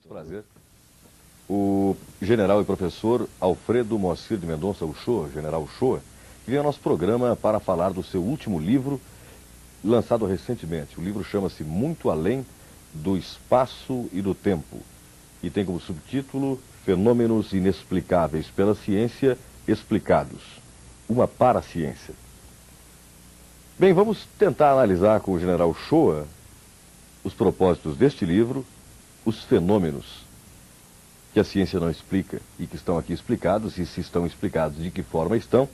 muito prazer. O general e professor Alfredo Moacir de Mendonça Uchoa, general Uchoa, que vem ao nosso programa para falar do seu último livro, lançado recentemente. O livro chama-se Muito Além do Espaço e do Tempo e tem como subtítulo Fenômenos Inexplicáveis pela Ciência Explicados. Uma paraciência. Bem, vamos tentar analisar com o general Uchoa os propósitos deste livro, os fenômenos que a ciência não explica e que estão aqui explicados, e se estão explicados, de que forma estão,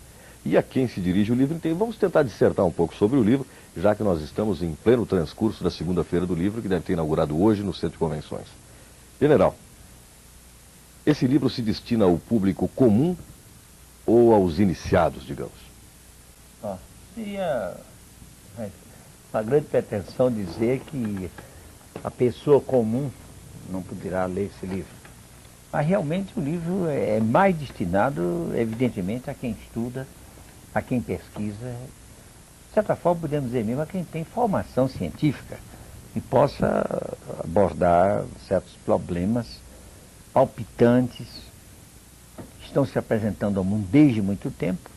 e a quem se dirige o livro inteiro. Vamos tentar dissertar um pouco sobre o livro, já que nós estamos em pleno transcurso da segunda-feira do livro, que deve ter inaugurado hoje no Centro de Convenções. General, esse livro se destina ao público comum ou aos iniciados, digamos? Seria uma grande pretensão dizer que a pessoa comum não poderá ler esse livro. Mas realmente o livro é mais destinado, evidentemente, a quem estuda, a quem pesquisa, de certa forma podemos dizer mesmo a quem tem formação científica e possa abordar certos problemas palpitantes que estão se apresentando ao mundo desde muito tempo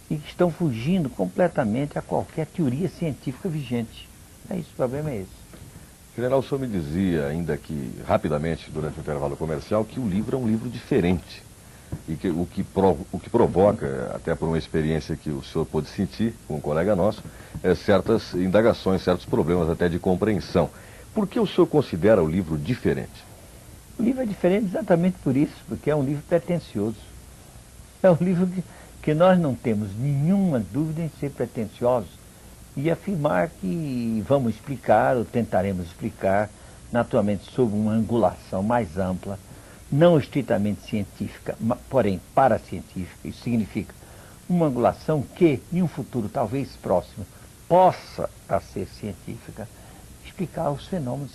e que estão fugindo completamente a qualquer teoria científica vigente. É isso, o problema é esse. General, o senhor me dizia, ainda que rapidamente, durante o intervalo comercial, que o livro é um livro diferente. E que o que provoca, até por uma experiência que o senhor pôde sentir com um colega nosso, certas indagações, certos problemas até de compreensão. Por que o senhor considera o livro diferente? O livro é diferente exatamente por isso, porque é um livro pretensioso. É um livro que nós não temos nenhuma dúvida em ser pretensiosos e afirmar que vamos explicar, ou tentaremos explicar, naturalmente sob uma angulação mais ampla, não estritamente científica, porém paracientífica. Isso significa uma angulação que, em um futuro talvez próximo, possa a ser científica, explicar os fenômenos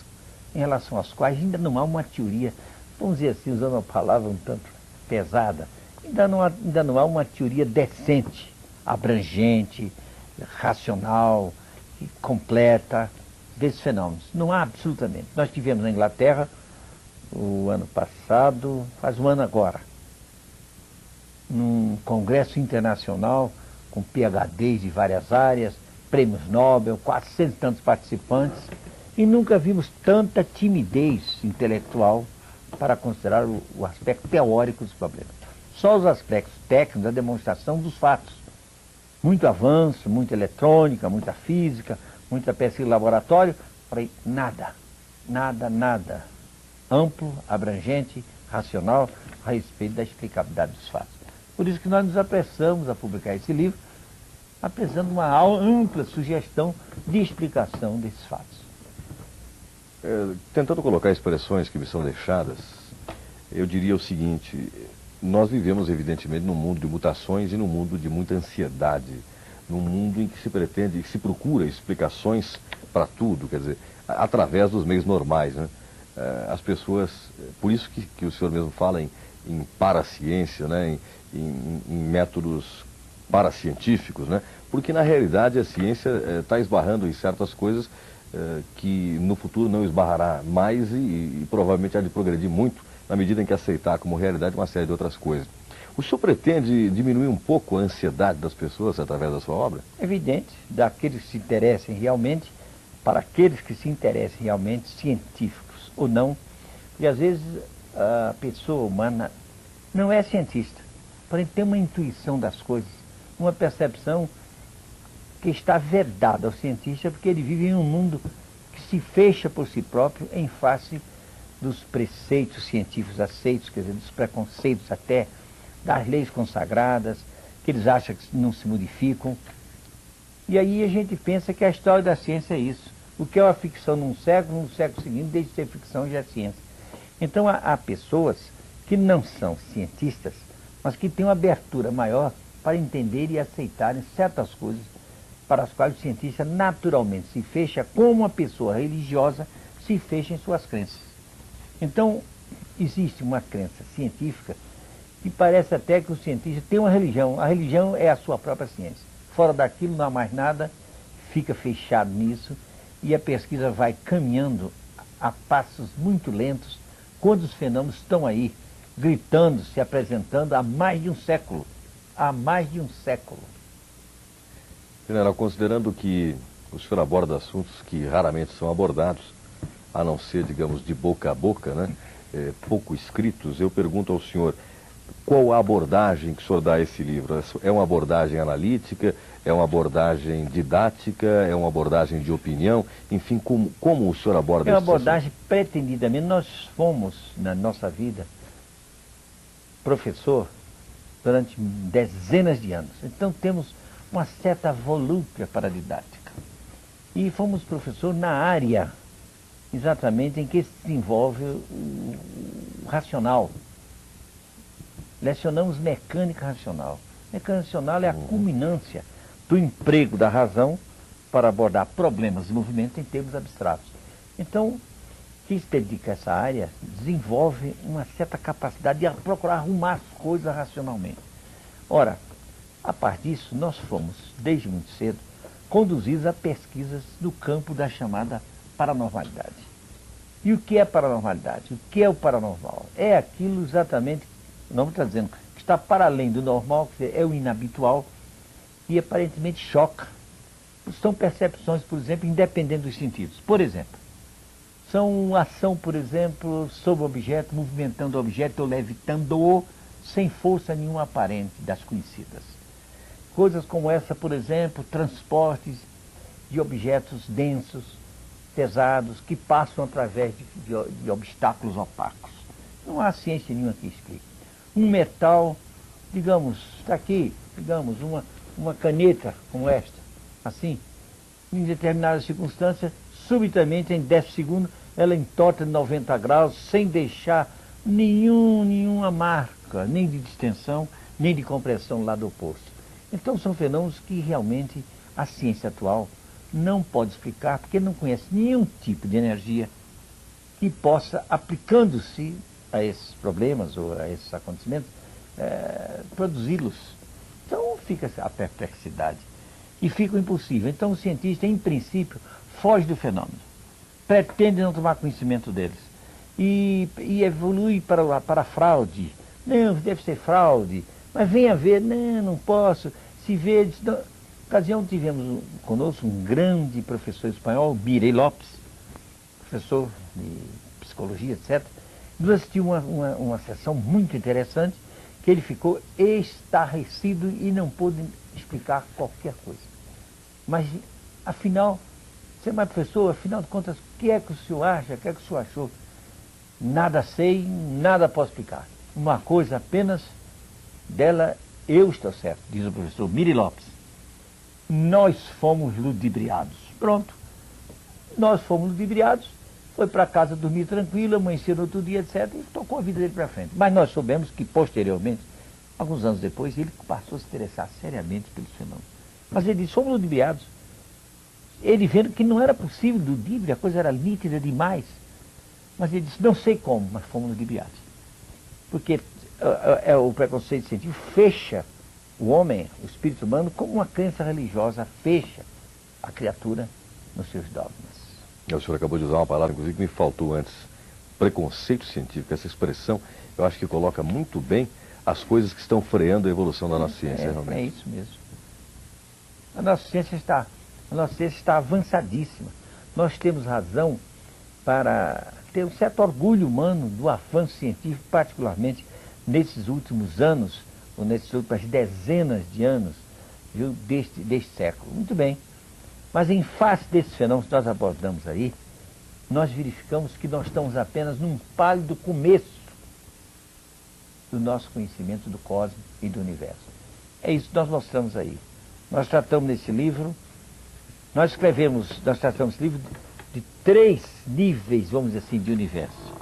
em relação aos quais ainda não há uma teoria, vamos dizer assim, usando uma palavra um tanto pesada, ainda não há uma teoria decente, abrangente, racional, completa desses fenômenos. Não há absolutamente. Nós tivemos na Inglaterra, o ano passado, faz um ano agora, num congresso internacional com PhDs de várias áreas, prêmios Nobel, 400 e tantos participantes, e nunca vimos tanta timidez intelectual para considerar o aspecto teórico dos problemas. Só os aspectos técnicos, a demonstração dos fatos. Muito avanço, muita eletrônica, muita física, muita pesquisa em laboratório, porém nada amplo, abrangente, racional, a respeito da explicabilidade dos fatos. Por isso que nós nos apressamos a publicar esse livro, apresentando uma ampla sugestão de explicação desses fatos. Tentando colocar expressões que me são deixadas, eu diria o seguinte: nós vivemos evidentemente num mundo de mutações e num mundo de muita ansiedade, num mundo em que se pretende, se procura explicações para tudo, quer dizer, através dos meios normais, né? As pessoas, por isso que o senhor mesmo fala em paraciência, né? em métodos paracientíficos, né? Porque na realidade a ciência está esbarrando em certas coisas que no futuro não esbarrará mais e provavelmente há de progredir muito na medida em que aceitar como realidade uma série de outras coisas. O senhor pretende diminuir um pouco a ansiedade das pessoas através da sua obra? É evidente, daqueles que se interessem realmente, para aqueles que se interessem realmente, científicos ou não, porque às vezes a pessoa humana não é cientista, porém tem uma intuição das coisas, uma percepção que está vedada ao cientista, porque ele vive em um mundo que se fecha por si próprio em face dos preceitos científicos aceitos, quer dizer, dos preconceitos até, das leis consagradas, que eles acham que não se modificam. E aí a gente pensa que a história da ciência é isso. O que é uma ficção no século seguinte, deixa de ser ficção e já é ciência. Então há pessoas que não são cientistas, mas que têm uma abertura maior para entender e aceitarem certas coisas para as quais o cientista naturalmente se fecha, como uma pessoa religiosa se fecha em suas crenças. Então, existe uma crença científica que parece até que o cientista tem uma religião. A religião é a sua própria ciência. Fora daquilo não há mais nada, fica fechado nisso e a pesquisa vai caminhando a passos muito lentos quando os fenômenos estão aí, gritando, se apresentando há mais de um século. Há mais de um século. General, considerando que o senhor aborda assuntos que raramente são abordados, a não ser, digamos, de boca a boca, né? Pouco escritos, eu pergunto ao senhor, qual a abordagem que o senhor dá a esse livro? É uma abordagem analítica? É uma abordagem didática? É uma abordagem de opinião? Enfim, como o senhor aborda É uma esse assunto? abordagem pretendidamente. Nós fomos, na nossa vida, professor durante dezenas de anos. Então temos uma certa volúpia para a didática. E fomos professor na área, exatamente, em que se desenvolve o racional. Lecionamos mecânica racional. Mecânica racional é a culminância do emprego da razão para abordar problemas de movimento em termos abstratos. Então, quem se dedica a essa área desenvolve uma certa capacidade de procurar arrumar as coisas racionalmente. Ora, a partir disso, nós fomos, desde muito cedo, conduzidos a pesquisas no campo da chamada paranormalidade. E o que é paranormalidade? O que é o paranormal? É aquilo exatamente, o nome está dizendo, que está para além do normal, que é o inabitual, e aparentemente choca. São percepções, por exemplo, independentes dos sentidos. Por exemplo, são ação, por exemplo, sobre o objeto, movimentando o objeto ou levitando-o, sem força nenhuma aparente das conhecidas. Coisas como essa, por exemplo, transportes de objetos densos, pesados, que passam através de obstáculos opacos. Não há ciência nenhuma que explique. Um metal, digamos, está aqui, digamos, uma caneta como esta, assim, em determinadas circunstâncias, subitamente, em 10 segundos, ela entorta de 90 graus, sem deixar nenhuma marca, nem de distensão, nem de compressão do lado oposto. Então são fenômenos que realmente a ciência atual não pode explicar, porque não conhece nenhum tipo de energia que possa, aplicando-se a esses problemas ou a esses acontecimentos, produzi-los. Então fica a perplexidade e fica o impossível. Então o cientista, em princípio, foge do fenômeno, pretende não tomar conhecimento deles e evolui para a fraude. Não, deve ser fraude, mas venha ver, não posso. Se vê, na ocasião tivemos conosco um grande professor espanhol, Mirei Lopes, professor de psicologia, etc. Nos assistiu uma sessão muito interessante, que ele ficou estarrecido e não pôde explicar qualquer coisa. Mas, afinal, você, mais professor, afinal de contas, o que é que o senhor acha, o que é que o senhor achou? Nada sei, nada posso explicar. Uma coisa apenas dela, eu estou certo, diz o professor Mirei Lopes. Nós fomos ludibriados. Pronto. Nós fomos ludibriados, foi para casa dormir tranquilo, amanheceu no outro dia, etc. E tocou a vida dele para frente. Mas nós soubemos que, posteriormente, alguns anos depois, ele passou a se interessar seriamente pelos fenômenos. Mas ele disse, fomos ludibriados. Ele vendo que não era possível ludíbrio, a coisa era nítida demais. Mas ele disse, não sei como, mas fomos ludibriados. Porque o preconceito científico fecha o homem, o espírito humano, como uma crença religiosa fecha a criatura nos seus dogmas. O senhor acabou de usar uma palavra, inclusive, que me faltou antes. Preconceito científico, essa expressão, eu acho que coloca muito bem as coisas que estão freando a evolução da nossa ciência, realmente. É isso mesmo. A nossa ciência está avançadíssima. Nós temos razão para ter um certo orgulho humano do avanço científico, particularmente nesses últimos anos, ou nessas últimas dezenas de anos, viu, deste século. Muito bem. Mas em face desses fenômenos que nós abordamos aí, nós verificamos que nós estamos apenas num pálido começo do nosso conhecimento do cosmos e do universo. É isso que nós mostramos aí. Nós tratamos nesse livro, nós tratamos esse livro de 3 níveis, vamos dizer assim, de universo.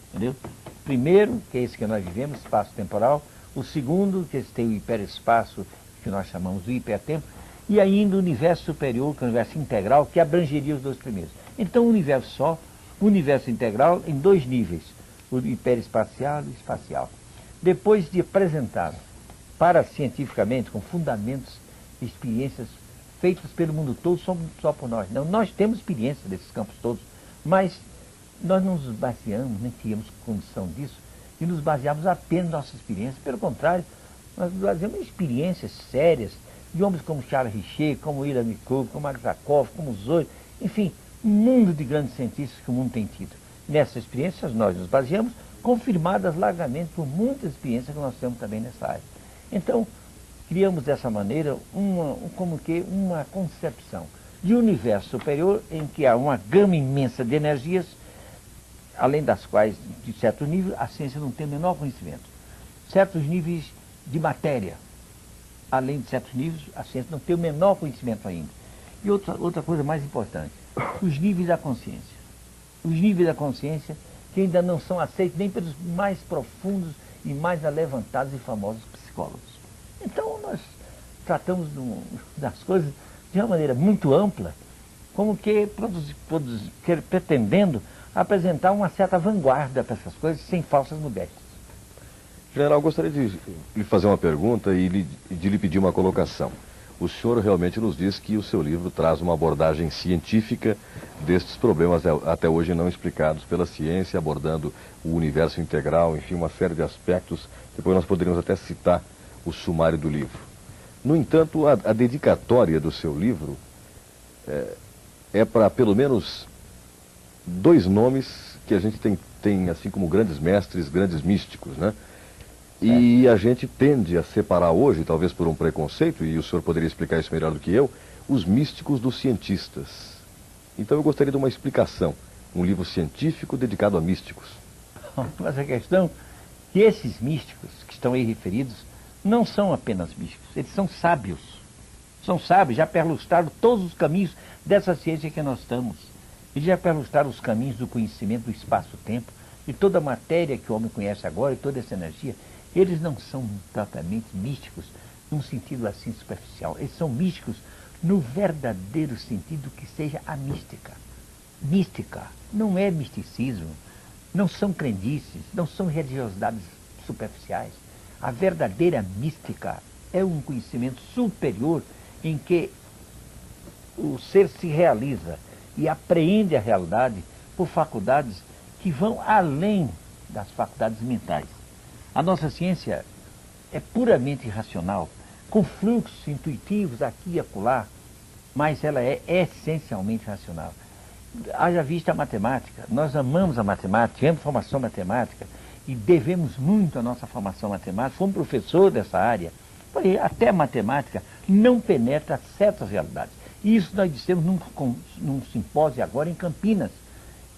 Entendeu? O primeiro, que é esse que nós vivemos, espaço temporal. O segundo, que tem o hiperespaço, que nós chamamos de hipertempo. E ainda o universo superior, que é o universo integral, que abrangeria os 2 primeiros. Então o universo só, o universo integral em 2 níveis, o hiperespacial e o espacial. Depois de apresentar cientificamente, com fundamentos, experiências feitas pelo mundo todo, só por nós. Não, nós temos experiência desses campos todos, mas nós não nos baseamos, nem tínhamos condição disso, de nos basearmos apenas na nossa experiência. Pelo contrário, nós nos baseamos em experiências sérias de homens como Charles Richer, como Ilya Mikov, como Aksakov, como Zoe, enfim, um mundo de grandes cientistas que o mundo tem tido. Nessas experiências nós nos baseamos, confirmadas largamente por muitas experiências que nós temos também nessa área. Então, criamos dessa maneira uma concepção de universo superior em que há uma gama imensa de energias, além das quais, de certos níveis, a ciência não tem o menor conhecimento. Certos níveis de matéria, além de certos níveis, a ciência não tem o menor conhecimento ainda. E outra coisa mais importante, os níveis da consciência. Os níveis da consciência que ainda não são aceitos nem pelos mais profundos e mais alevantados e famosos psicólogos. Então, nós tratamos das coisas de uma maneira muito ampla, como que pretendendo apresentar uma certa vanguarda para essas coisas, sem falsas modéstias. General, gostaria de lhe fazer uma pergunta e de lhe pedir uma colocação. O senhor realmente nos diz que o seu livro traz uma abordagem científica destes problemas até hoje não explicados pela ciência, abordando o universo integral, enfim, uma série de aspectos. Depois nós poderíamos até citar o sumário do livro. No entanto, a dedicatória do seu livro é para pelo menos 2 nomes que a gente tem assim como grandes mestres, grandes místicos, né? E a gente tende a separar hoje, talvez por um preconceito, e o senhor poderia explicar isso melhor do que eu, os místicos dos cientistas. Então eu gostaria de uma explicação, um livro científico dedicado a místicos. Mas a questão é que esses místicos que estão aí referidos não são apenas místicos, eles são sábios. São sábios, já perlustraram todos os caminhos dessa ciência que nós estamos. Eles já perlustraram os caminhos do conhecimento do espaço-tempo, de toda a matéria que o homem conhece agora e toda essa energia. Eles não são propriamente místicos num sentido assim superficial. Eles são místicos no verdadeiro sentido que seja a mística. Mística não é misticismo, não são crendices, não são religiosidades superficiais. A verdadeira mística é um conhecimento superior em que o ser se realiza e apreende a realidade por faculdades que vão além das faculdades mentais. A nossa ciência é puramente racional, com fluxos intuitivos aqui e acolá, mas ela é essencialmente racional. Haja vista a matemática, nós amamos a matemática, tivemos formação matemática e devemos muito à nossa formação matemática, fomos professor dessa área, porém até a matemática não penetra certas realidades. E isso nós dissemos num simpósio agora em Campinas.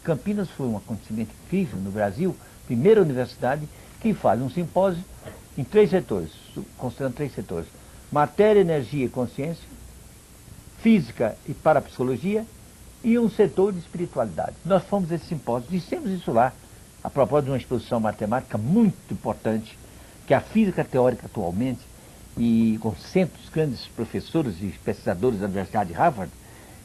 Campinas foi um acontecimento incrível no Brasil, primeira universidade que faz um simpósio em 3 setores, considerando 3 setores: matéria, energia e consciência, física e parapsicologia, e um setor de espiritualidade. Nós fomos a esse simpósio, dissemos isso lá, a propósito de uma exposição matemática muito importante, que a física teórica atualmente, e com centros grandes professores e pesquisadores da Universidade de Harvard,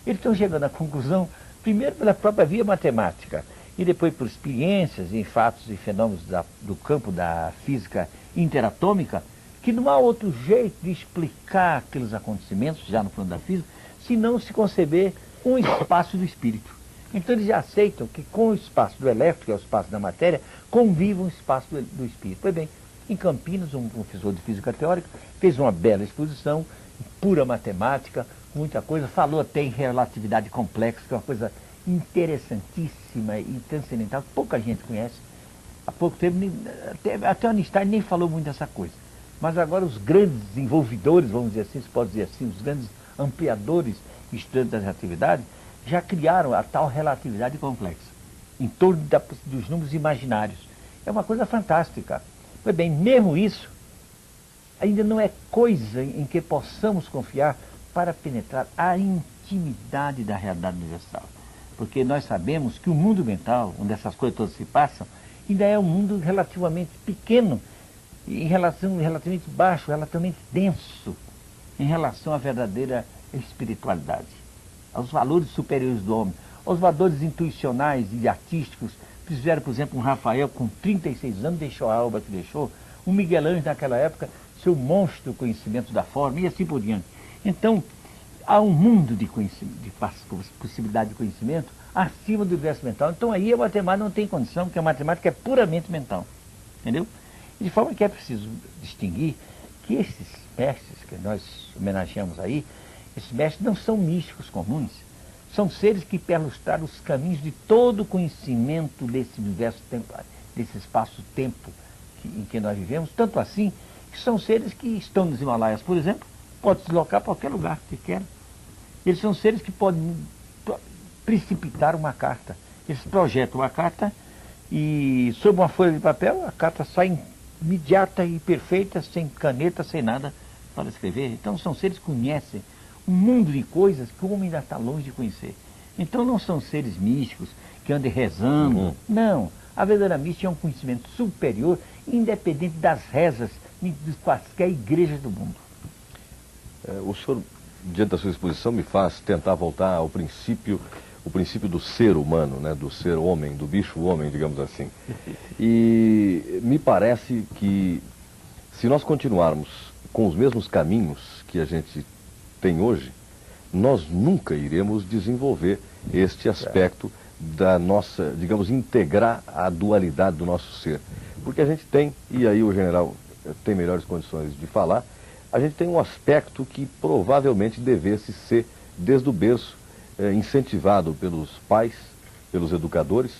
eles estão chegando à conclusão, primeiro pela própria via matemática, e depois por experiências em fatos e fenômenos do campo da física interatômica, que não há outro jeito de explicar aqueles acontecimentos, já no plano da física, se não se conceber um espaço do espírito. Então eles já aceitam que com o espaço do elétrico, que é o espaço da matéria, conviva um espaço do espírito. Pois bem, em Campinas, um professor de física teórica fez uma bela exposição, pura matemática, muita coisa, falou até em relatividade complexa, que é uma coisa interessantíssima e transcendental, pouca gente conhece. Há pouco tempo, até o Einstein nem falou muito dessa coisa. Mas agora os grandes desenvolvedores, vamos dizer assim, se pode dizer assim, os grandes ampliadores e estudantes da relatividade, já criaram a tal relatividade complexa, em torno dos números imaginários. É uma coisa fantástica. Pois bem, mesmo isso, ainda não é coisa em que possamos confiar para penetrar a intimidade da realidade universal. Porque nós sabemos que o mundo mental, onde essas coisas todas se passam, ainda é um mundo relativamente pequeno, relativamente baixo, relativamente denso, em relação à verdadeira espiritualidade, aos valores superiores do homem, aos valores intuicionais e artísticos. Fizeram, por exemplo, um Rafael com 36 anos, deixou a obra que deixou, um Miguel Ângelo naquela época, seu monstro conhecimento da forma, e assim por diante. Então, há um mundo de conhecimento, de possibilidade de conhecimento acima do universo mental. Então aí a matemática não tem condição, porque a matemática é puramente mental. Entendeu? De forma que é preciso distinguir que esses mestres que nós homenageamos aí, esses mestres não são místicos comuns, são seres que perlustraram os caminhos de todo o conhecimento desse universo, desse espaço-tempo em que nós vivemos, tanto assim que são seres que estão nos Himalaias, por exemplo, podem se deslocar para qualquer lugar que querem. Eles são seres que podem precipitar uma carta. Eles projetam uma carta e, sob uma folha de papel, a carta sai imediata e perfeita, sem caneta, sem nada para escrever. Então são seres que conhecem um mundo de coisas que o homem ainda está longe de conhecer. Então não são seres místicos que andem rezando. Não. A verdadeira mística é um conhecimento superior, independente das rezas de quaisquer igrejas do mundo. O senhor, diante da sua exposição, me faz tentar voltar ao princípio, o princípio do ser humano, né, do ser homem, do bicho homem, digamos assim. E me parece que se nós continuarmos com os mesmos caminhos que a gente tem hoje, nós nunca iremos desenvolver este aspecto da nossa, digamos, integrar a dualidade do nosso ser. Porque a gente tem, e aí o general tem melhores condições de falar, a gente tem um aspecto que provavelmente devesse ser, desde o berço, incentivado pelos pais, pelos educadores,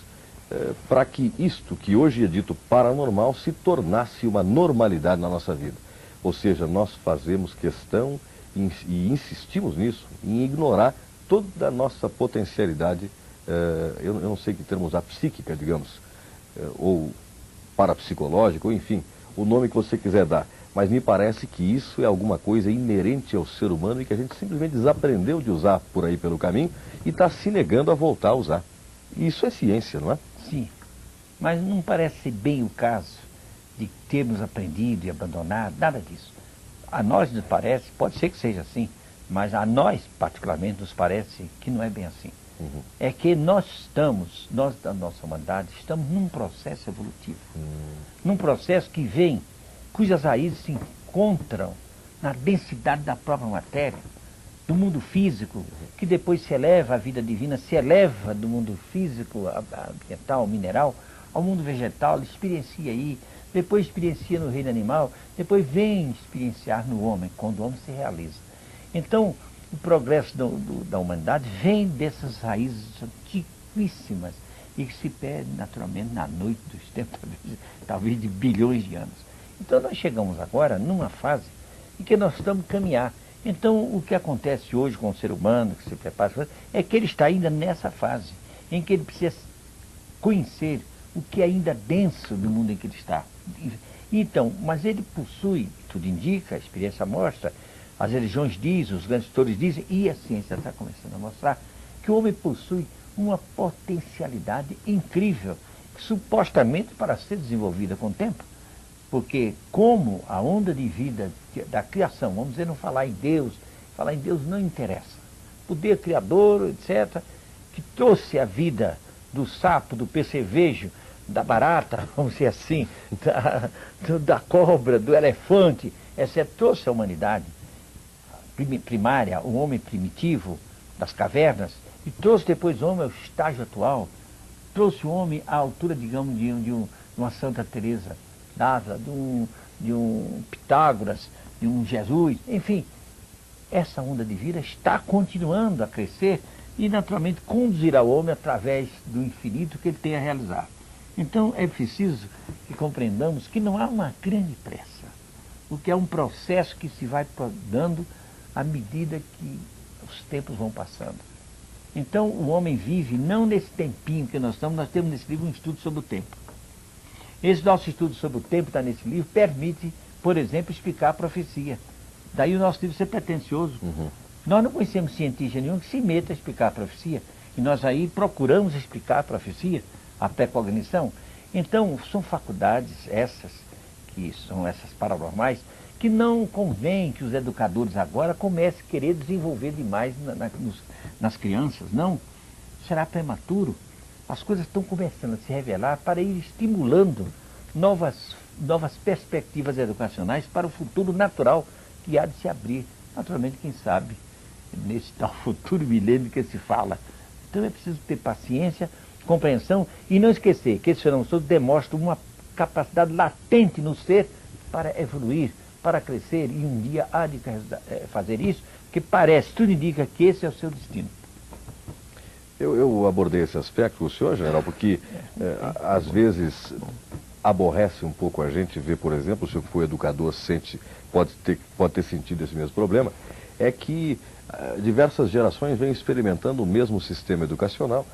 para que isto que hoje é dito paranormal se tornasse uma normalidade na nossa vida. Ou seja, nós fazemos questão e insistimos nisso, em ignorar toda a nossa potencialidade, eu não sei que termos, a psíquica, digamos, ou parapsicológica, ou enfim, o nome que você quiser dar. Mas me parece que isso é alguma coisa inerente ao ser humano e que a gente simplesmente desaprendeu de usar por aí pelo caminho e está se negando a voltar a usar. E isso é ciência, não é? Sim, mas não parece bem o caso de termos aprendido e abandonado, nada disso. A nós nos parece, pode ser que seja assim, mas a nós particularmente nos parece que não é bem assim. É que nós da nossa humanidade, estamos num processo evolutivo. Num processo que vem, cujas raízes se encontram na densidade da própria matéria, do mundo físico, que depois se eleva à vida divina, se eleva do mundo físico, ambiental, mineral, ao mundo vegetal, experiencia aí, depois experiencia no reino animal, depois vem experienciar no homem, quando o homem se realiza. Então, o progresso da humanidade vem dessas raízes antiquíssimas e que se perde naturalmente na noite dos tempos, talvez de bilhões de anos. Então nós chegamos agora numa fase em que nós estamos a caminhar. Então o que acontece hoje com o ser humano, que se prepara, é que ele está ainda nessa fase, em que ele precisa conhecer o que é ainda denso do mundo em que ele está. Então, mas ele possui, tudo indica, a experiência mostra, as religiões dizem, os grandes autores dizem, e a ciência está começando a mostrar, que o homem possui uma potencialidade incrível, supostamente para ser desenvolvida com o tempo. Porque como a onda de vida da criação, vamos dizer, não falar em Deus não interessa. O poder criador, etc., que trouxe a vida do sapo, do percevejo, da barata, vamos dizer assim, da cobra, do elefante, etc., trouxe a humanidade primária, o homem primitivo das cavernas, e trouxe depois o homem ao estágio atual, trouxe o homem à altura, digamos, de uma Santa Teresa d'Ávila, de um Pitágoras, de um Jesus, enfim, essa onda de vida está continuando a crescer e naturalmente conduzirá o homem através do infinito que ele tem a realizar. Então é preciso que compreendamos que não há uma grande pressa, porque é um processo que se vai dando à medida que os tempos vão passando. Então o homem vive não nesse tempinho que nós estamos, nós temos nesse livro um estudo sobre o tempo. Esse nosso estudo sobre o tempo está nesse livro, permite, por exemplo, explicar a profecia. Daí o nosso livro ser pretensioso. Nós não conhecemos cientista nenhum que se meta a explicar a profecia, e nós aí procuramos explicar a profecia, a pré-cognição. Então, são faculdades essas, que são essas paranormais, que não convém que os educadores agora comecem a querer desenvolver demais nas crianças, não. Será prematuro. As coisas estão começando a se revelar para ir estimulando novas perspectivas educacionais para o futuro natural que há de se abrir. Naturalmente, quem sabe, nesse tal futuro milênio que se fala. Então é preciso ter paciência, compreensão e não esquecer que esses fenômenos todos demonstram uma capacidade latente no ser para evoluir, para crescer, e um dia há de fazer isso, que parece, tudo indica que esse é o seu destino. Eu abordei esse aspecto, o senhor, general, porque às vezes aborrece um pouco a gente ver, por exemplo, o senhor que foi educador pode ter sentido esse mesmo problema, é que diversas gerações vêm experimentando o mesmo sistema educacional,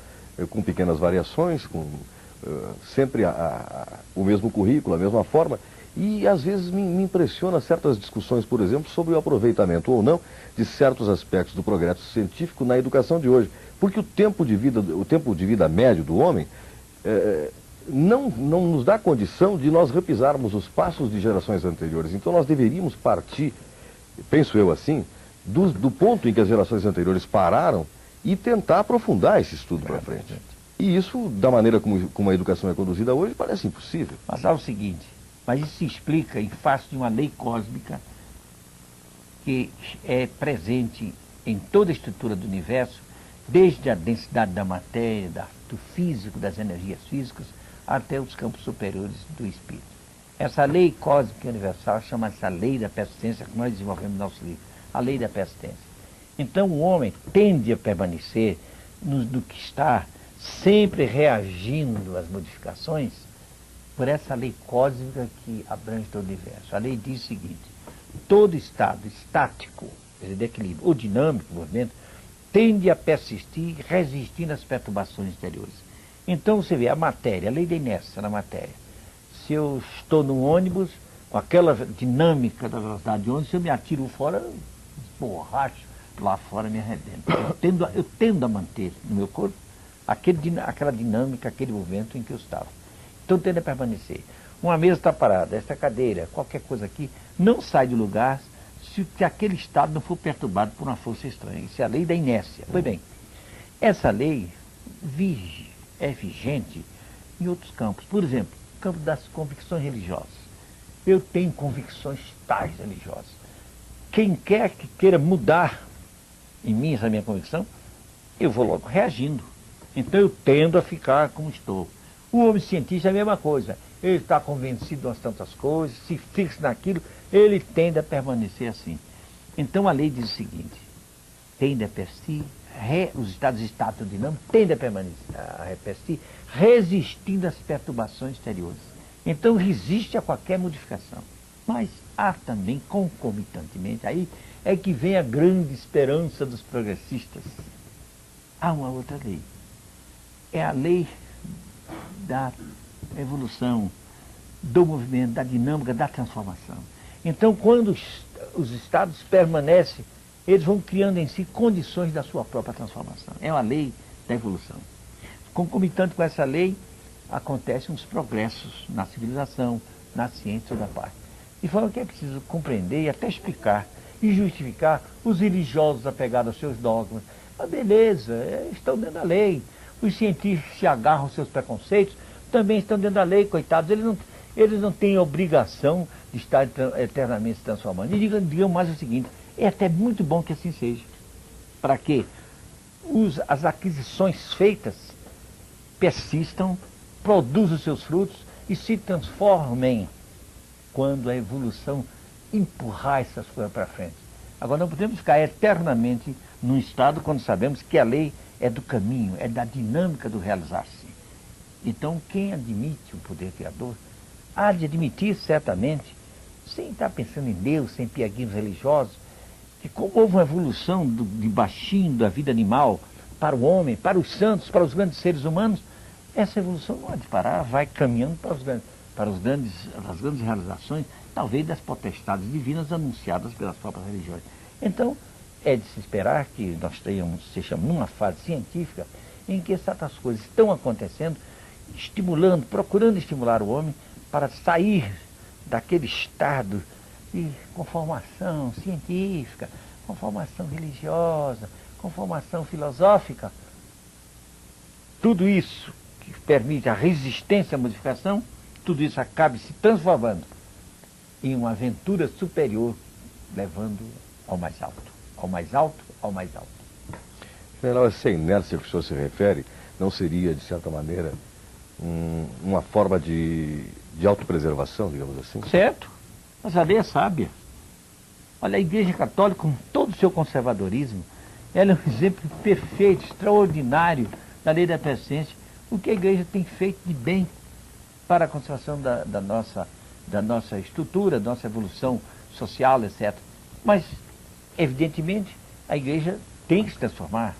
com pequenas variações, com sempre o mesmo currículo, a mesma forma, e às vezes me impressiona certas discussões, por exemplo, sobre o aproveitamento ou não de certos aspectos do progresso científico na educação de hoje. Porque o tempo de vida médio do homem não nos dá condição de nós repisarmos os passos de gerações anteriores. Então nós deveríamos partir, penso eu assim, do ponto em que as gerações anteriores pararam e tentar aprofundar esse estudo para frente. E isso, da maneira como a educação é conduzida hoje, parece impossível. Mas há o seguinte, mas isso se explica em face de uma lei cósmica que é presente em toda a estrutura do universo, desde a densidade da matéria, do físico, das energias físicas, até os campos superiores do espírito. Essa lei cósmica universal chama-se a lei da persistência, que nós desenvolvemos no nosso livro, a lei da persistência. Então o homem tende a permanecer no que está, sempre reagindo às modificações, por essa lei cósmica que abrange todo o universo. A lei diz o seguinte: todo estado estático, quer dizer, de equilíbrio, ou dinâmico, movimento, tende a persistir resistindo às perturbações exteriores. Então você vê a matéria, a lei da inércia na matéria. Se eu estou num ônibus, com aquela dinâmica da velocidade de ônibus, se eu me atiro fora, borracho, lá fora me arrebento. Eu tendo a manter no meu corpo aquela dinâmica, aquele movimento em que eu estava. Então tende a permanecer. Uma mesa está parada, essa cadeira, qualquer coisa aqui, não sai do lugar se aquele estado não for perturbado por uma força estranha. Isso é a lei da inércia. Pois bem, essa lei é vigente em outros campos. Por exemplo, no campo das convicções religiosas. Eu tenho convicções tais religiosas. Quem quer que queira mudar em mim essa minha convicção, eu vou logo reagindo. Então eu tendo a ficar como estou. O homem cientista é a mesma coisa. Ele está convencido de umas tantas coisas, se fixa naquilo, ele tende a permanecer assim. Então a lei diz o seguinte: tende a persistir, os estados estáticos dinâmicos tendem a permanecer, a persistir, resistindo às perturbações exteriores. Então resiste a qualquer modificação. Mas há também, concomitantemente, aí é que vem a grande esperança dos progressistas. Há uma outra lei. É a lei da evolução, do movimento, da dinâmica, da transformação. Então, quando os estados permanecem, eles vão criando em si condições da sua própria transformação. É uma lei da evolução. Concomitante com essa lei, acontecem uns progressos na civilização, na ciência da parte. De forma que é preciso compreender e até explicar e justificar os religiosos apegados aos seus dogmas. Mas beleza, estão dentro da lei. Os científicos se agarram aos seus preconceitos, também estão dentro da lei, coitados. Eles não têm obrigação de estar eternamente se transformando. E digam mais o seguinte: é até muito bom que assim seja, para que as aquisições feitas persistam, produzam os seus frutos e se transformem quando a evolução empurrar essas coisas para frente. Agora, não podemos ficar eternamente num estado quando sabemos que a lei é do caminho, é da dinâmica do realizar-se. Então, quem admite o poder criador, há de admitir certamente, sem estar pensando em Deus, sem pieguinhos religiosos, que como houve uma evolução de baixinho da vida animal para o homem, para os santos, para os grandes seres humanos, essa evolução não há de parar, vai caminhando para as grandes realizações, talvez das potestades divinas anunciadas pelas próprias religiões. Então, é de se esperar que nós estejamos numa fase científica em que certas coisas estão acontecendo, estimulando, procurando estimular o homem para sair daquele estado de conformação científica, conformação religiosa, conformação filosófica. Tudo isso que permite a resistência à modificação, tudo isso acaba se transformando em uma aventura superior, levando ao mais alto. ao mais alto, ao mais alto. General, essa inércia que o senhor se refere não seria, de certa maneira, uma forma de autopreservação, digamos assim? Certo, mas a lei é sábia. Olha, a Igreja Católica, com todo o seu conservadorismo, ela é um exemplo perfeito, extraordinário da lei da presciência. O que a Igreja tem feito de bem para a conservação da nossa estrutura, da nossa evolução social, etc. Mas, evidentemente, a Igreja tem que se transformar.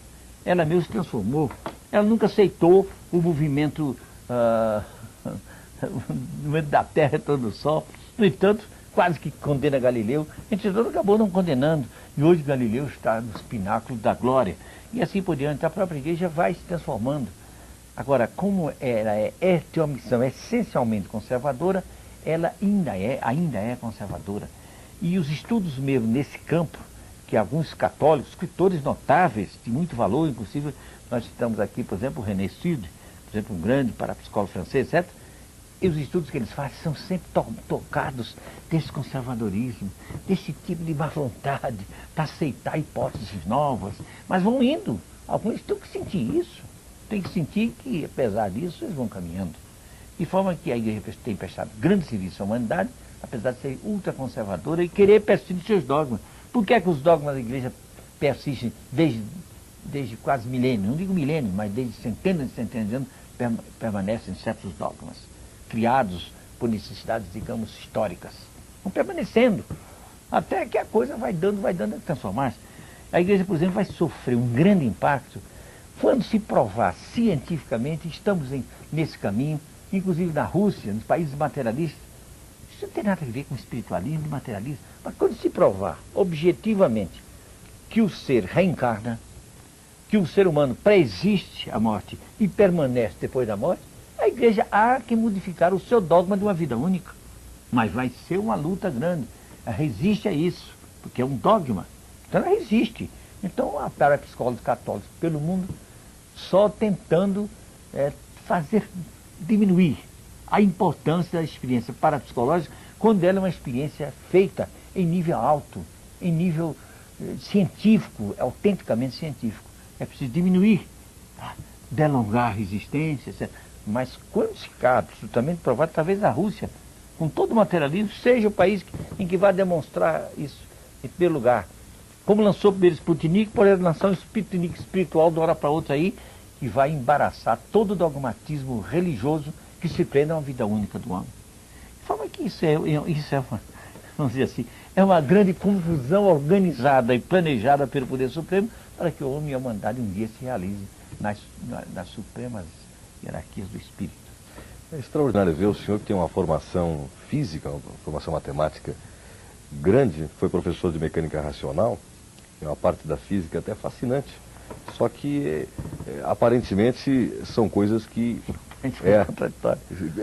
Ela mesmo se transformou. Ela nunca aceitou o movimento da Terra e todo o Sol. No entanto, quase que condena Galileu. Entretanto, acabou não condenando. E hoje Galileu está nos pináculos da glória. E assim por diante, a própria Igreja vai se transformando. Agora, como ela tem uma missão essencialmente conservadora, ela ainda é conservadora. E os estudos mesmo nesse campo, que alguns católicos, escritores notáveis, de muito valor, inclusive nós citamos aqui, por exemplo, o René Sud, por exemplo, um grande parapsicólogo francês, etc. E os estudos que eles fazem são sempre tocados desse conservadorismo, desse tipo de má vontade, para aceitar hipóteses novas. Mas vão indo. Alguns têm que sentir isso. Tem que sentir que, apesar disso, eles vão caminhando. De forma que a Igreja tem prestado grande serviço à humanidade, apesar de ser ultraconservadora e querer persistir seus dogmas. Por que é que os dogmas da Igreja persistem desde quase milênio? Não digo milênio, mas desde centenas de anos permanecem certos dogmas, criados por necessidades, digamos, históricas. Vão permanecendo, até que a coisa vai dando a transformar-se. A Igreja, por exemplo, vai sofrer um grande impacto quando se provar cientificamente, estamos nesse caminho, inclusive na Rússia, nos países materialistas. Isso não tem nada a ver com espiritualismo e materialismo. Mas quando se provar objetivamente que o ser reencarna, que o ser humano pré-existe à morte e permanece depois da morte, a Igreja há que modificar o seu dogma de uma vida única. Mas vai ser uma luta grande. Ela resiste a isso, porque é um dogma. Então ela resiste. Então há parapsicólogos católicos pelo mundo só tentando diminuir a importância da experiência parapsicológica quando ela é uma experiência feita em nível alto, em nível científico, autenticamente científico. É preciso diminuir, delongar a resistência, etc. Mas quando se ficar absolutamente provado, talvez a Rússia, com todo o materialismo, seja o país em que vai demonstrar isso, em primeiro lugar. Como lançou o primeiro Sputnik, pode lançar um Sputnik espiritual de uma hora para outra aí, que vai embaraçar todo o dogmatismo religioso que se prende a uma vida única do homem. De forma que isso é uma, vamos dizer assim, é uma grande confusão organizada e planejada pelo Poder Supremo para que o homem e a humanidade um dia se realize nas supremas hierarquias do espírito. É extraordinário ver o senhor que tem uma formação física, uma formação matemática grande, foi professor de mecânica racional, é uma parte da física até fascinante. Só que, aparentemente, são coisas que...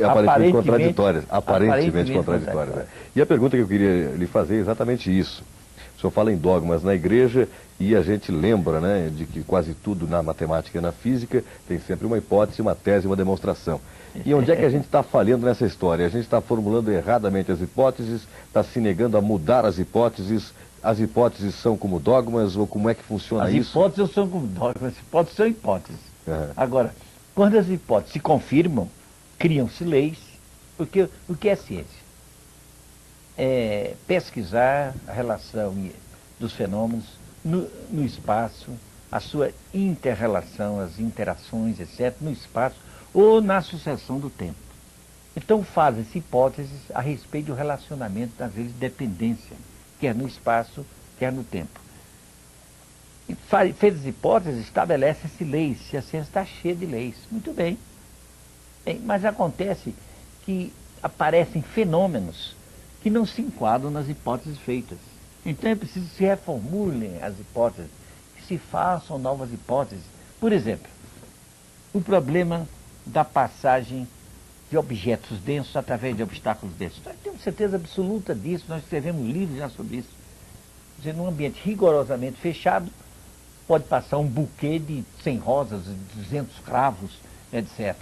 Aparentemente contraditórias. Aparentemente contraditórias. Né? E a pergunta que eu queria lhe fazer é exatamente isso. O senhor fala em dogmas na igreja e a gente lembra, né, de que quase tudo na matemática e na física tem sempre uma hipótese, uma tese, uma demonstração. E onde é que a gente está falhando nessa história? A gente está formulando erradamente as hipóteses, está se negando a mudar as hipóteses são como dogmas, ou como é que funciona isso? As hipóteses são como dogmas, as hipóteses são hipóteses. Uhum. Agora, quando as hipóteses se confirmam, criam-se leis, porque o que é ciência? É pesquisar a relação dos fenômenos no espaço, a sua inter-relação, as interações, etc., no espaço ou na sucessão do tempo. Então fazem-se hipóteses a respeito do relacionamento, às vezes, de dependência, quer no espaço, quer no tempo. E feitas hipóteses, estabelece-se leis, se a ciência está cheia de leis. Muito bem. Mas acontece que aparecem fenômenos que não se enquadram nas hipóteses feitas. Então é preciso que se reformulem as hipóteses, que se façam novas hipóteses. Por exemplo, o problema da passagem de objetos densos através de obstáculos densos. Nós temos certeza absoluta disso, nós escrevemos livros já sobre isso. Quer dizer, num ambiente rigorosamente fechado, pode passar um buquê de 100 rosas, 200 cravos, etc.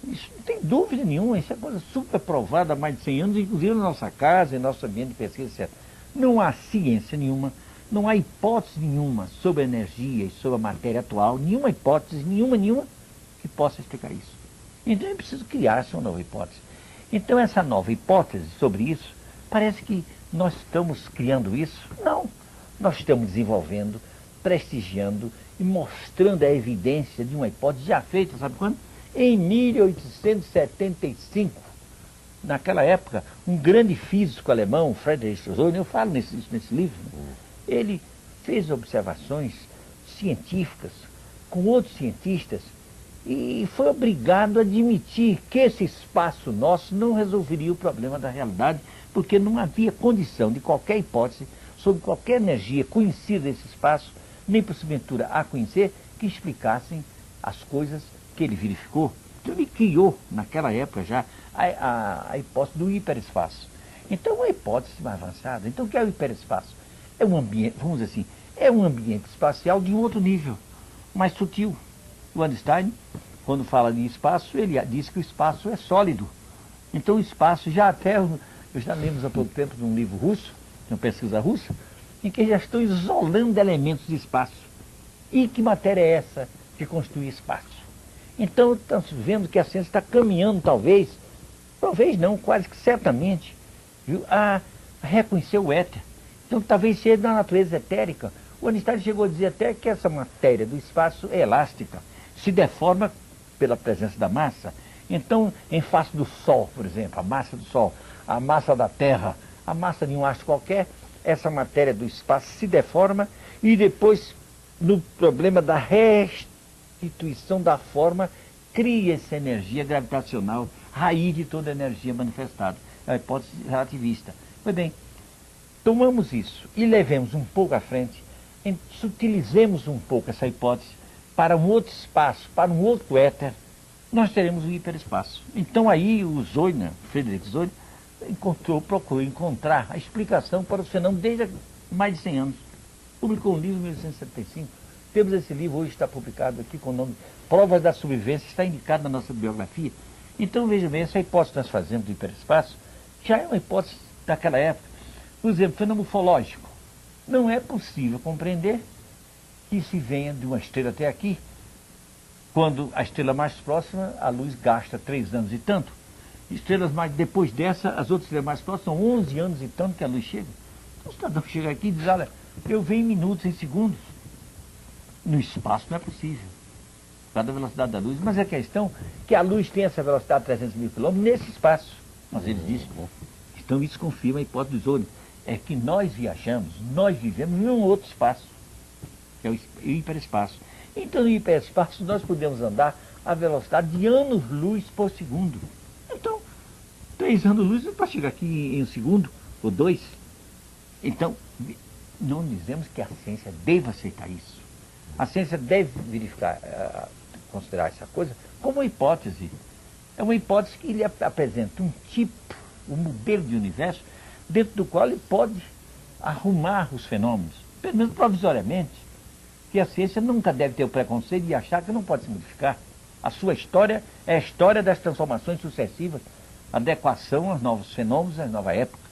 Isso não tem dúvida nenhuma, isso é coisa super provada há mais de 100 anos, inclusive na nossa casa, em nosso ambiente de pesquisa, etc. Não há ciência nenhuma Não há hipótese nenhuma sobre a energia e sobre a matéria atual, nenhuma hipótese, nenhuma, que possa explicar isso. Então é preciso criar uma nova hipótese. Então essa nova hipótese sobre isso, parece que nós estamos criando isso? Não. Nós estamos desenvolvendo, prestigiando e mostrando a evidência de uma hipótese já feita, sabe quando? Em 1875. Naquela época, um grande físico alemão, Friedrich Schroeder, eu falo nesse livro, ele fez observações científicas com outros cientistas e foi obrigado a admitir que esse espaço nosso não resolveria o problema da realidade, porque não havia condição de qualquer hipótese sobre qualquer energia conhecida desse espaço, nem porventura a conhecer, que explicassem as coisas que ele verificou. Então ele criou, naquela época já, a hipótese do hiperespaço. Então é uma hipótese mais avançada. Então o que é o hiperespaço? É um ambiente, vamos dizer assim, é um ambiente espacial de um outro nível, mais sutil. O Einstein, quando fala de espaço, ele diz que o espaço é sólido. Então o espaço, eu já lemos há pouco tempo de um livro russo, de uma pesquisa russa, em que já estão isolando elementos de espaço. E que matéria é essa que constitui espaço? Então estamos vendo que a ciência está caminhando, talvez não, quase que certamente, viu, a reconhecer o éter. Então talvez seja da natureza etérica. O Einstein chegou a dizer até que essa matéria do espaço é elástica, se deforma pela presença da massa. Então, em face do Sol, por exemplo, a massa do Sol, a massa da Terra, a massa de um astro qualquer, essa matéria do espaço se deforma e depois, no problema da restituição da forma, cria essa energia gravitacional, raiz de toda a energia manifestada. É a hipótese relativista. Pois bem, tomamos isso e levemos um pouco à frente, sutilizemos um pouco essa hipótese para um outro espaço, para um outro éter, nós teremos o hiperespaço. Então aí o Zollner, Friedrich Zollner, procurou encontrar a explicação para o fenômeno desde há mais de 100 anos. Publicou um livro em 1875. Temos esse livro, hoje está publicado aqui com o nome Provas da Sobrevivência, está indicado na nossa biografia. Então veja bem, essa hipótese que nós fazemos do hiperespaço já é uma hipótese daquela época. Por exemplo, fenômeno ufológico. Não é possível compreender que se venha de uma estrela até aqui, quando a estrela mais próxima, a luz gasta 3 anos e tanto. Estrelas mais depois dessa, as outras estrelas mais próximas, são 11 anos e tanto que a luz chega. Então o cidadão chega aqui e diz, olha, eu venho em minutos, em segundos. No espaço não é possível, por causa da velocidade da luz. Mas a questão é que a luz tem essa velocidade de 300 mil quilômetros nesse espaço. Mas eles dizem, então isso confirma a hipótese dos olhos. É que nós viajamos, nós vivemos em um outro espaço, que é o hiperespaço. Então no hiperespaço nós podemos andar a velocidade de anos-luz por segundo. Então, 3 anos-luz para chegar aqui em um segundo, ou 2. Então, não dizemos que a ciência deve aceitar isso. A ciência deve verificar, considerar essa coisa como uma hipótese. É uma hipótese que lhe apresenta um tipo, um modelo de universo, dentro do qual ele pode arrumar os fenômenos, pelo menos provisoriamente, que a ciência nunca deve ter o preconceito de achar que não pode se modificar. A sua história é a história das transformações sucessivas, adequação aos novos fenômenos, à nova época.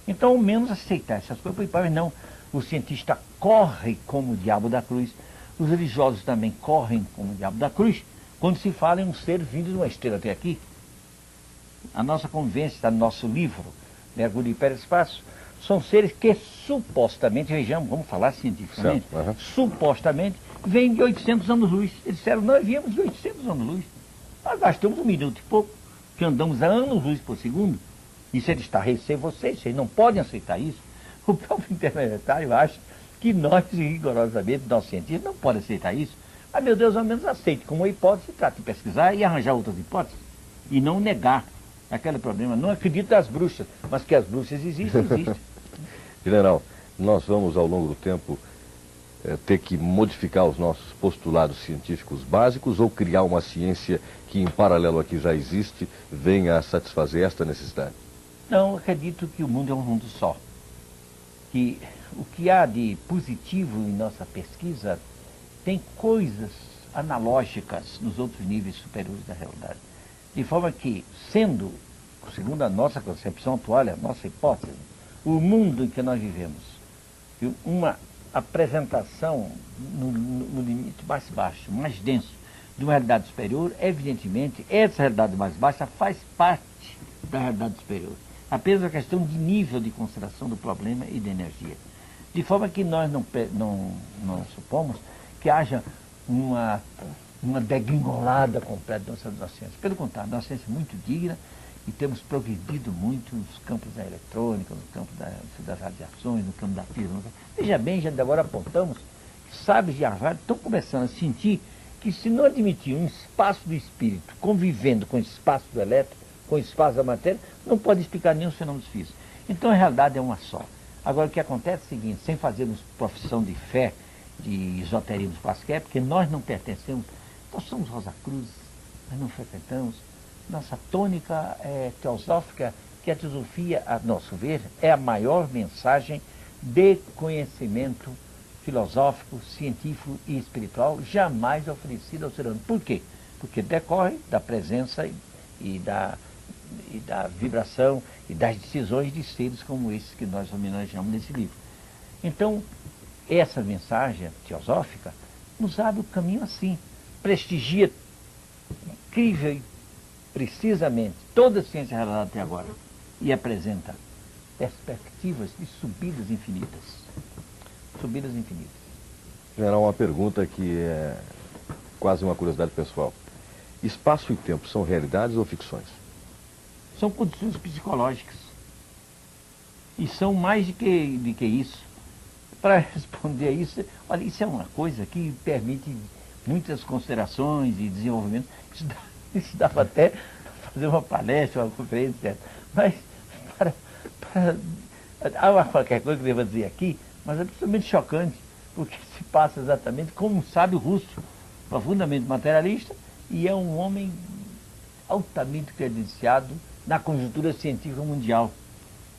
Então, ao menos aceitar essas coisas, mas não, o cientista corre como o diabo da cruz, os religiosos também correm como o diabo da cruz, quando se fala em um ser vindo de uma estrela até aqui. A nossa convivência está no nosso livro, Mergulho no Hiperespaço, são seres que supostamente, vejamos, vamos falar cientificamente, supostamente vêm de 800 anos-luz. Eles disseram, nós viemos de 800 anos-luz. Nós gastamos 1 minuto e pouco, que andamos a anos-luz por segundo. Isso ele está a receber vocês não podem aceitar isso. O próprio intermediário acha que nós, rigorosamente, nossos cientistas, não podem aceitar isso. Mas, meu Deus, ao menos aceite como uma hipótese, trate de pesquisar e arranjar outras hipóteses. E não negar aquele problema. Não acredito nas bruxas, mas que as bruxas existem. General, nós vamos, ao longo do tempo, ter que modificar os nossos postulados científicos básicos ou criar uma ciência que, em paralelo a que já existe, venha a satisfazer esta necessidade? Não, acredito que o mundo é um mundo só. Que o que há de positivo em nossa pesquisa tem coisas analógicas nos outros níveis superiores da realidade. De forma que, sendo, segundo a nossa concepção atual, a nossa hipótese, o mundo em que nós vivemos uma apresentação no limite mais baixo, mais denso, de uma realidade superior, evidentemente, essa realidade mais baixa faz parte da realidade superior. Apenas a questão de nível de consideração do problema e da energia. De forma que nós não supomos que haja uma degringolada completa da nossa ciência. Pelo contrário, nossa ciência é muito digna e temos progredido muito nos campos da eletrônica, no campo das radiações, no campo da física. Veja bem, já agora apontamos que sábios de Harvard estão começando a sentir que se não admitir um espaço do espírito convivendo com o espaço do elétrico, com o espaço da matéria, não pode explicar nenhum fenômeno físico. Então a realidade é uma só. Agora o que acontece é o seguinte, sem fazermos profissão de fé, de esoterismo quaisquer, porque nós não pertencemos, nós somos Rosa Cruz, nós não frequentamos, nossa tônica é teosófica, que a teosofia, a nosso ver, é a maior mensagem de conhecimento filosófico, científico e espiritual jamais oferecida ao ser humano. Por quê? Porque decorre da presença e da vibração e das decisões de seres como esses que nós homenageamos nesse livro. Então, essa mensagem teosófica nos abre o caminho assim, prestigia incrível e precisamente toda a ciência revelada até agora e apresenta perspectivas de subidas infinitas. Subidas infinitas. General, uma pergunta que é quase uma curiosidade pessoal. Espaço e tempo são realidades ou ficções? São condições psicológicas. E são mais de que isso. Para responder a isso, olha, isso é uma coisa que permite muitas considerações e desenvolvimento. Isso dava até fazer uma palestra, uma conferência, etc. Mas, há qualquer coisa que eu deva dizer aqui, mas é absolutamente chocante, porque se passa exatamente como um sábio russo, profundamente materialista, e é um homem altamente credenciado na conjuntura científica mundial.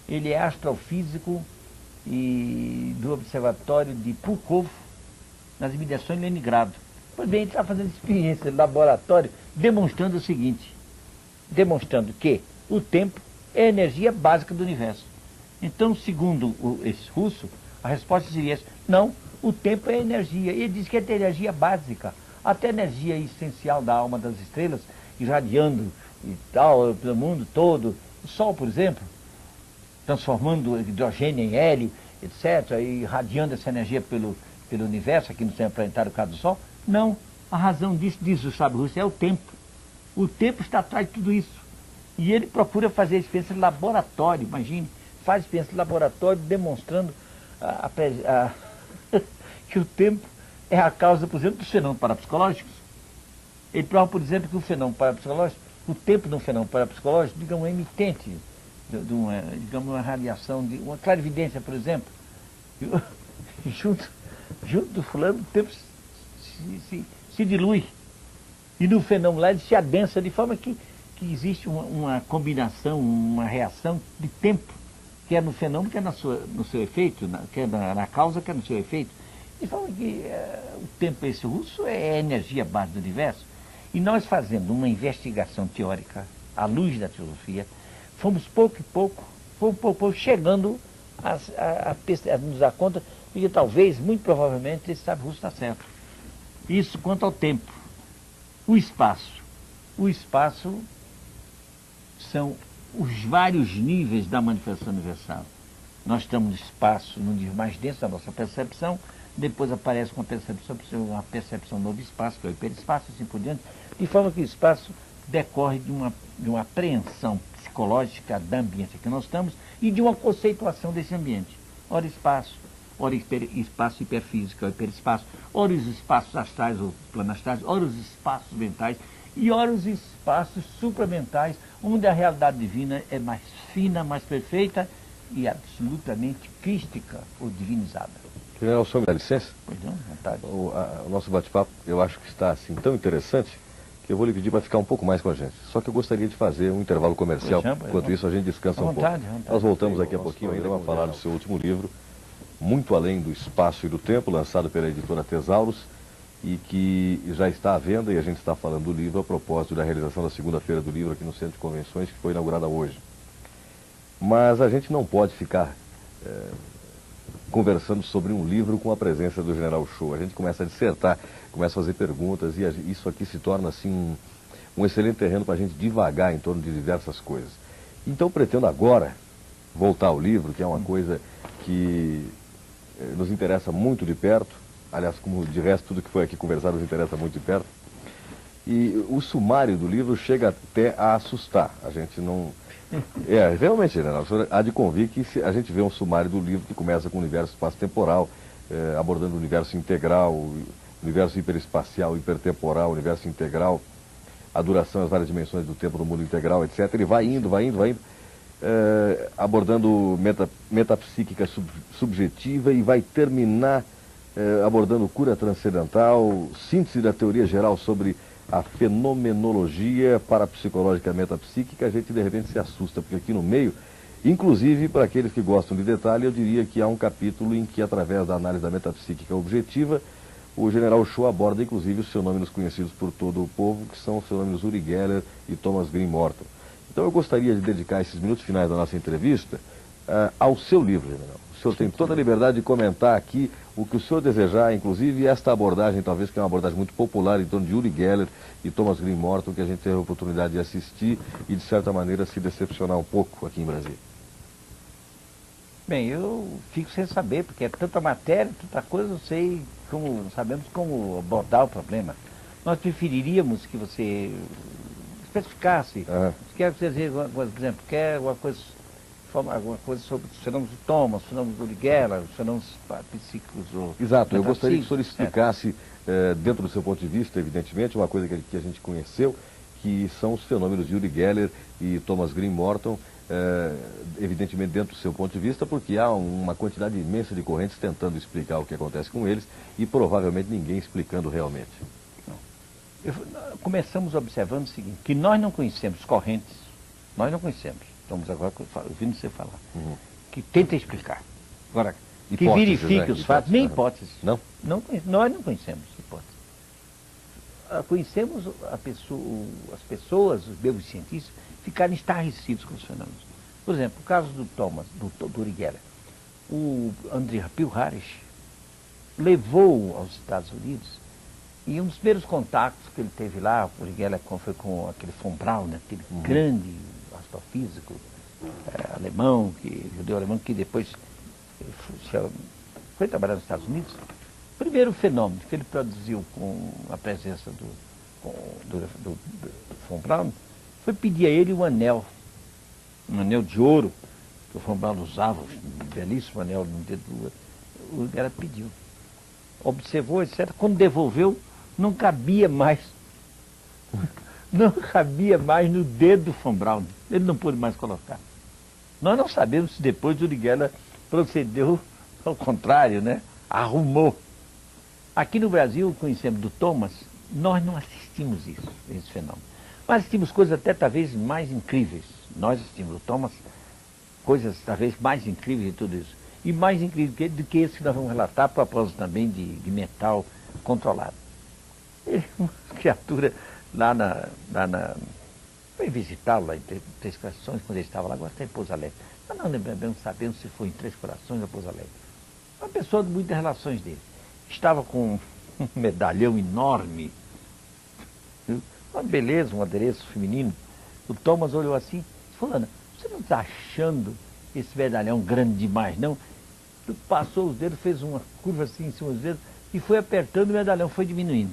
Ele é astrofísico e do Observatório de Pulkovo, nas imediações de Leningrado. Pois bem, ele está fazendo experiência de laboratório, demonstrando o seguinte, demonstrando que o tempo é a energia básica do universo. Então, segundo esse russo, a resposta seria essa: não, o tempo é energia. Ele diz que é a energia básica, até a energia essencial da alma das estrelas, irradiando e tal, pelo mundo todo. O Sol, por exemplo, transformando hidrogênio em hélio, etc., e irradiando essa energia pelo universo, aqui no sistema planetário, o caso do Sol. Não, a razão disso, diz o sábio russo, é o tempo. O tempo está atrás de tudo isso. E ele procura fazer experiência de laboratório, imagine, faz experiência de laboratório demonstrando que o tempo é a causa, por exemplo, dos fenômenos parapsicológicos. Ele prova, por exemplo, que o fenômeno parapsicológico, o tempo de um fenômeno parapsicológico, digamos, um emitente de uma radiação, de uma clarividência, por exemplo, junto do fulano, o tempo se dilui. E no fenômeno lá ele se adensa, de forma que existe uma combinação, uma reação de tempo, que é no fenômeno, que é no seu efeito, que é na causa, que é no seu efeito. De forma que o tempo esse russo é a energia base do universo. E nós fazendo uma investigação teórica à luz da teosofia, fomos pouco a pouco, chegando a nos dar conta de que talvez, muito provavelmente, esse sábio russo está certo. Isso quanto ao tempo. O espaço. O espaço são os vários níveis da manifestação universal. Nós estamos no espaço, no nível mais denso da nossa percepção, depois aparece uma percepção novo espaço, que é o hiperespaço, e assim por diante, de forma que o espaço decorre de uma apreensão psicológica da ambiência que nós estamos e de uma conceituação desse ambiente. Ora espaço, ora espaço hiperfísico, é o hiperespaço, ora os espaços astrais ou planastrais, ora os espaços mentais e ora os espaços supramentais, onde a realidade divina é mais fina, mais perfeita e absolutamente crística ou divinizada. General, o senhor me dá licença? Pois não, vontade. O nosso bate-papo, eu acho que está assim tão interessante que eu vou lhe pedir para ficar um pouco mais com a gente. Só que eu gostaria de fazer um intervalo comercial. Enquanto isso, a gente descansa um pouco. Nós voltamos daqui a pouquinho ainda a falar do seu último livro, Muito Além do Espaço e do Tempo, lançado pela editora Tesauros, e que já está à venda, e a gente está falando do livro a propósito da realização da segunda-feira do livro aqui no Centro de Convenções, que foi inaugurada hoje. Mas a gente não pode ficar conversando sobre um livro com a presença do General Uchoa. A gente começa a dissertar, começa a fazer perguntas e isso aqui se torna assim um excelente terreno para a gente divagar em torno de diversas coisas. Então pretendo agora voltar ao livro, que é uma coisa que nos interessa muito de perto. Aliás, como de resto tudo que foi aqui conversado nos interessa muito de perto. E o sumário do livro chega até a assustar. A gente não... realmente, General, o senhor há de convir que se a gente vê um sumário do livro que começa com o universo espaço-temporal, abordando o universo integral, o universo hiperespacial, hipertemporal, o universo integral, a duração, as várias dimensões do tempo no mundo integral, etc. Ele vai indo, abordando metapsíquica subjetiva e vai terminar abordando cura transcendental, síntese da teoria geral sobre a fenomenologia parapsicológica metapsíquica. A gente de repente se assusta, porque aqui no meio, inclusive para aqueles que gostam de detalhe, eu diria que há um capítulo em que, através da análise da metapsíquica objetiva, o General Uchoa aborda inclusive os fenômenos conhecidos por todo o povo, que são os fenômenos Uri Geller e Thomas Green Morton. Então eu gostaria de dedicar esses minutos finais da nossa entrevista ao seu livro, General. O senhor tem toda a liberdade de comentar aqui o que o senhor desejar, inclusive esta abordagem, talvez que é uma abordagem muito popular em torno de Uri Geller e Thomas Green Morton, que a gente teve a oportunidade de assistir e, de certa maneira, se decepcionar um pouco aqui em Brasília. Bem, eu fico sem saber, porque é tanta matéria, tanta coisa, não sei como, sabemos como abordar o problema. Nós preferiríamos que você especificasse, quer que você diga alguma coisa, por exemplo, quer alguma coisa sobre os fenômenos do Thomas, os fenômenos do Uri Geller, os fenômenos psíquicos. Exato, eu gostaria que o senhor explicasse, dentro do seu ponto de vista, evidentemente, uma coisa que a gente conheceu, que são os fenômenos de Uri Geller e Thomas Green Morton, evidentemente dentro do seu ponto de vista, porque há uma quantidade imensa de correntes tentando explicar o que acontece com eles e provavelmente ninguém explicando realmente. Começamos observando o seguinte, que nós não conhecemos correntes, nós não conhecemos, estamos agora ouvindo você falar, que tenta explicar. Agora, que verifique os fatos, nem hipóteses. Não? Nós não conhecemos hipóteses. Conhecemos as pessoas, os meus cientistas, ficarem estarrecidos com os fenômenos. Por exemplo, o caso do Thomas, do Uri Geller. O André Pilharisch levou aos Estados Unidos, e um dos primeiros contatos que ele teve lá, o Uri Geller foi com aquele von Braun, aquele grande astrofísico alemão, judeu alemão, que depois foi trabalhar nos Estados Unidos. O primeiro fenômeno que ele produziu com a presença do von Braun foi pedir a ele um anel de ouro, que o von Braun usava, um belíssimo anel no dedo do ouro. O Uri Geller pediu. Observou, etc. Quando devolveu, não cabia mais. Não cabia mais no dedo do von Braun. Ele não pôde mais colocar. Nós não sabemos se depois o Uri Geller procedeu ao contrário, né? Arrumou. Aqui no Brasil, conhecemos do Thomas, nós não assistimos esse fenômeno. Mas assistimos coisas até talvez mais incríveis. Nós assistimos do Thomas coisas talvez mais incríveis de tudo isso. E mais incrível do que esse que nós vamos relatar, a propósito também de mental controlado. Ele, uma criatura foi visitá-lo lá em Três Corações, quando ele estava lá, agora está em Pouso Alegre. Mas não sabemos se foi em Três Corações ou Pouso Alegre. Uma pessoa de muitas relações dele. Estava com um medalhão enorme, uma beleza, um adereço feminino. O Thomas olhou assim, fulana, você não está achando esse medalhão grande demais, não? Passou os dedos, fez uma curva assim em cima dos dedos e foi apertando, o medalhão foi diminuindo.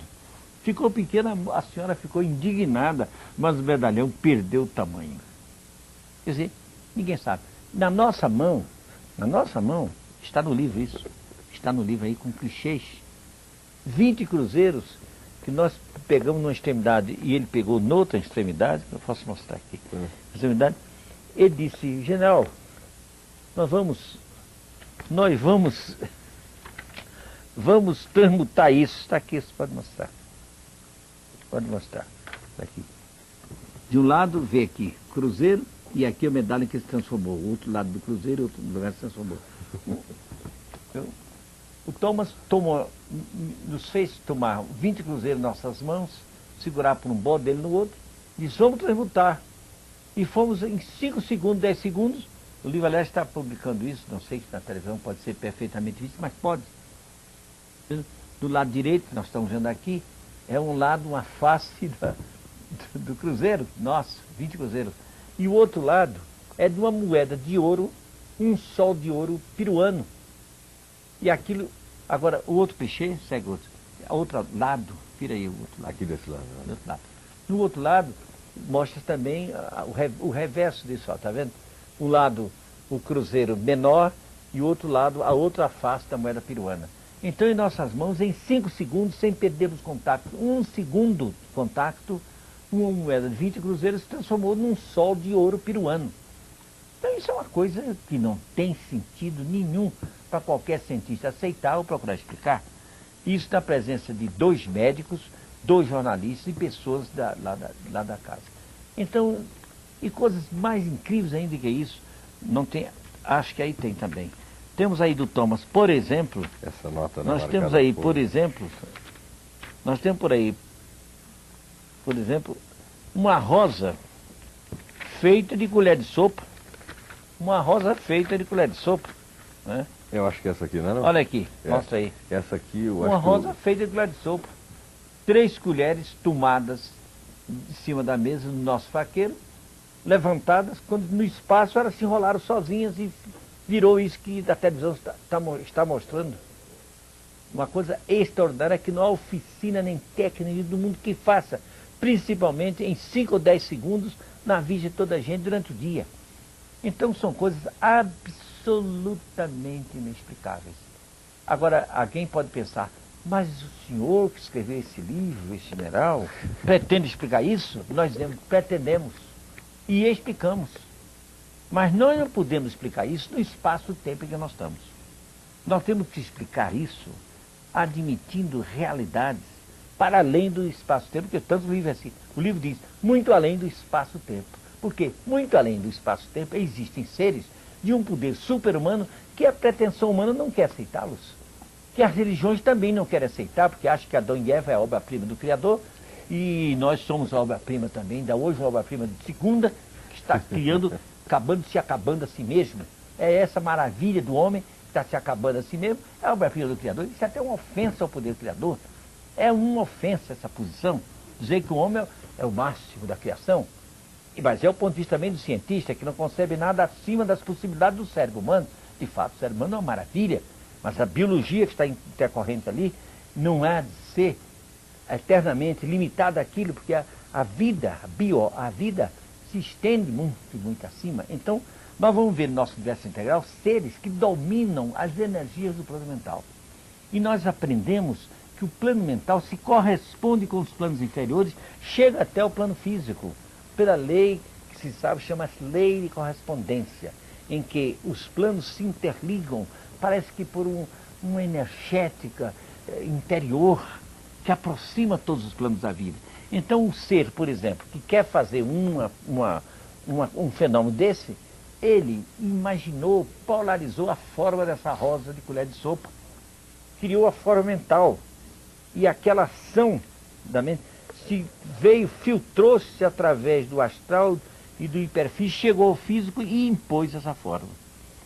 Ficou pequena, a senhora ficou indignada, mas o medalhão perdeu o tamanho. Quer dizer, ninguém sabe. Na nossa mão, está no livro isso, está no livro aí com clichês. 20 cruzeiros que nós pegamos numa extremidade e ele pegou noutra extremidade, eu posso mostrar aqui, extremidade. Ele disse, general, nós vamos transmutar isso. Está aqui, você pode mostrar. Pode mostrar. Está aqui. De um lado, vê aqui, cruzeiro, e aqui a medalha que se transformou. O outro lado do cruzeiro, outro lugar se transformou. O Thomas nos fez tomar 20 cruzeiros em nossas mãos, segurar por um bode dele no outro, disse, vamos transmutar. E fomos em 5 segundos, 10 segundos, O livro, aliás, está publicando isso, não sei se na televisão pode ser perfeitamente visto, mas pode. Do lado direito, que nós estamos vendo aqui, é um lado, uma face do cruzeiro, nosso, 20 cruzeiros. E o outro lado é de uma moeda de ouro, um sol de ouro peruano. E aquilo, agora, o outro clichê, segue outro. O outro lado, vira aí o outro lado. Aqui desse lado. Né? Do outro lado. No outro lado, mostra também o reverso disso, ó, tá vendo? Um lado, o cruzeiro menor, e o outro lado, a outra face da moeda peruana. Então, em nossas mãos, em 5 segundos, sem perdermos contato, 1 segundo de contato, uma moeda de 20 cruzeiros se transformou num sol de ouro peruano. Então, isso é uma coisa que não tem sentido nenhum para qualquer cientista aceitar ou procurar explicar. Isso na presença de 2 médicos, 2 jornalistas e pessoas lá da casa. Então, e coisas mais incríveis ainda que isso, não tem, acho que aí tem também. Temos aí do Thomas, por exemplo, essa nota nós temos aí, por exemplo, nós temos por aí, por exemplo, uma rosa feita de colher de sopa. Uma rosa feita de colher de sopa. Né? Eu acho que essa aqui, não é? Não? Olha aqui, mostra aí. Essa aqui, eu acho uma rosa feita de colher de sopa. 3 colheres tomadas de cima da mesa no nosso faqueiro, levantadas, quando no espaço elas se enrolaram sozinhas e virou isso que a televisão está mostrando. Uma coisa extraordinária que não há oficina nem técnica do mundo que faça, principalmente em 5 ou 10 segundos, na vista de toda a gente durante o dia. Então são coisas absolutamente inexplicáveis. Agora, alguém pode pensar, mas o senhor que escreveu esse livro, esse general, pretende explicar isso? Nós dizemos, pretendemos e explicamos. Mas nós não podemos explicar isso no espaço-tempo em que nós estamos. Nós temos que explicar isso admitindo realidades para além do espaço-tempo, porque tanto o livro é assim. O livro diz, muito além do espaço-tempo. Porque muito além do espaço-tempo existem seres de um poder super-humano que a pretensão humana não quer aceitá-los. Que as religiões também não querem aceitar, porque acham que Adão e Eva é a obra-prima do Criador, e nós somos a obra-prima também, da hoje uma obra-prima de segunda, que está criando, se acabando a si mesmo. É essa maravilha do homem, que está se acabando a si mesmo, é a obra-prima do Criador. Isso é até uma ofensa ao poder criador. É uma ofensa essa posição, dizer que o homem é o máximo da criação. Mas é o ponto de vista também do cientista, que não concebe nada acima das possibilidades do cérebro humano. De fato, o cérebro humano é uma maravilha, mas a biologia que está intercorrente ali não há de ser eternamente limitada àquilo, porque a vida se estende muito, muito acima. Então, nós vamos ver no nosso universo integral seres que dominam as energias do plano mental. E nós aprendemos que o plano mental se corresponde com os planos inferiores, chega até o plano físico, pela lei que se sabe, chama-se lei de correspondência, em que os planos se interligam, parece que por uma energética interior que aproxima todos os planos da vida. Então, o ser, por exemplo, que quer fazer um fenômeno desse, ele imaginou, polarizou a forma dessa rosa de colher de sopa, criou a forma mental, e aquela ação da mente filtrou-se através do astral e do hiperfísico, chegou ao físico e impôs essa forma.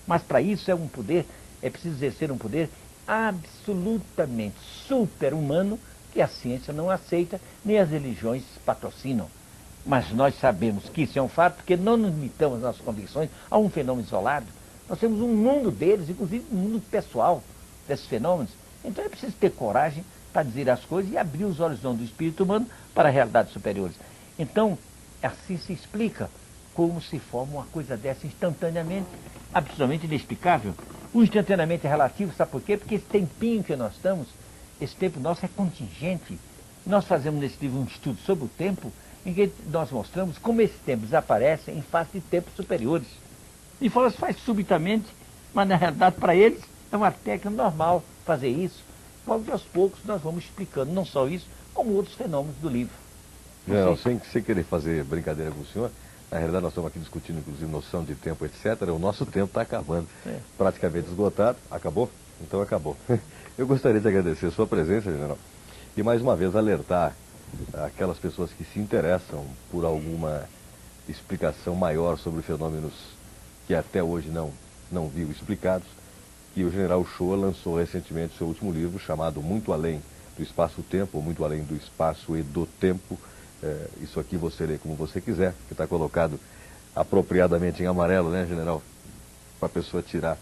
Mas para isso é preciso exercer um poder absolutamente super-humano, que a ciência não aceita, nem as religiões patrocinam. Mas nós sabemos que isso é um fato, porque não nos limitamos nossas convicções a um fenômeno isolado. Nós temos um mundo deles, inclusive um mundo pessoal desses fenômenos. Então é preciso ter coragem para dizer as coisas e abrir os horizontes do espírito humano para realidades superiores. Então, assim se explica como se forma uma coisa dessa instantaneamente, absolutamente inexplicável. O instantaneamente é relativo, sabe por quê? Porque esse tempinho que nós estamos, esse tempo nosso é contingente. Nós fazemos nesse livro um estudo sobre o tempo, em que nós mostramos como esse tempo desaparece em face de tempos superiores. E faz subitamente, mas na realidade para eles é uma técnica normal fazer isso. Logo que aos poucos nós vamos explicando não só isso, como outros fenômenos do livro. Não, sem querer fazer brincadeira com o senhor, na realidade nós estamos aqui discutindo inclusive noção de tempo, etc. O nosso tempo está acabando, praticamente esgotado. Acabou? Então acabou. Eu gostaria de agradecer a sua presença, general, e mais uma vez alertar aquelas pessoas que se interessam por alguma explicação maior sobre fenômenos que até hoje não viu explicados, que o general Uchoa lançou recentemente seu último livro, chamado Muito Além do Espaço-Tempo, ou Muito Além do Espaço e do Tempo. Isso aqui você lê como você quiser, que está colocado apropriadamente em amarelo, né, general? Para a pessoa tirar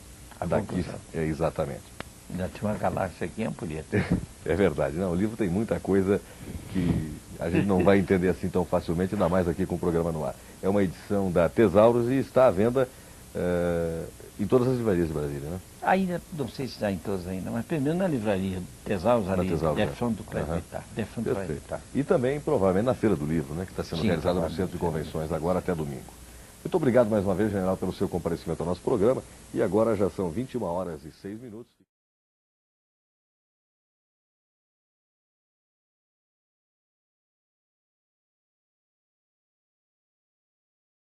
daqui. Exatamente. Ainda tinha uma galáxia aqui, é bonita. É verdade, não, o livro tem muita coisa que a gente não vai entender assim tão facilmente, ainda mais aqui com o programa no ar. É uma edição da Tesauros e está à venda em todas as livrarias de Brasília, né? Ainda, não sei se está em todas ainda, mas pelo menos na livraria Tesauros, ali, de frente do Cléber Vittar. Perfeito. E também, provavelmente, na Feira do Livro, né, que está sendo realizada no Centro de Convenções, agora até domingo. Muito obrigado mais uma vez, general, pelo seu comparecimento ao nosso programa. E agora já são 21h06.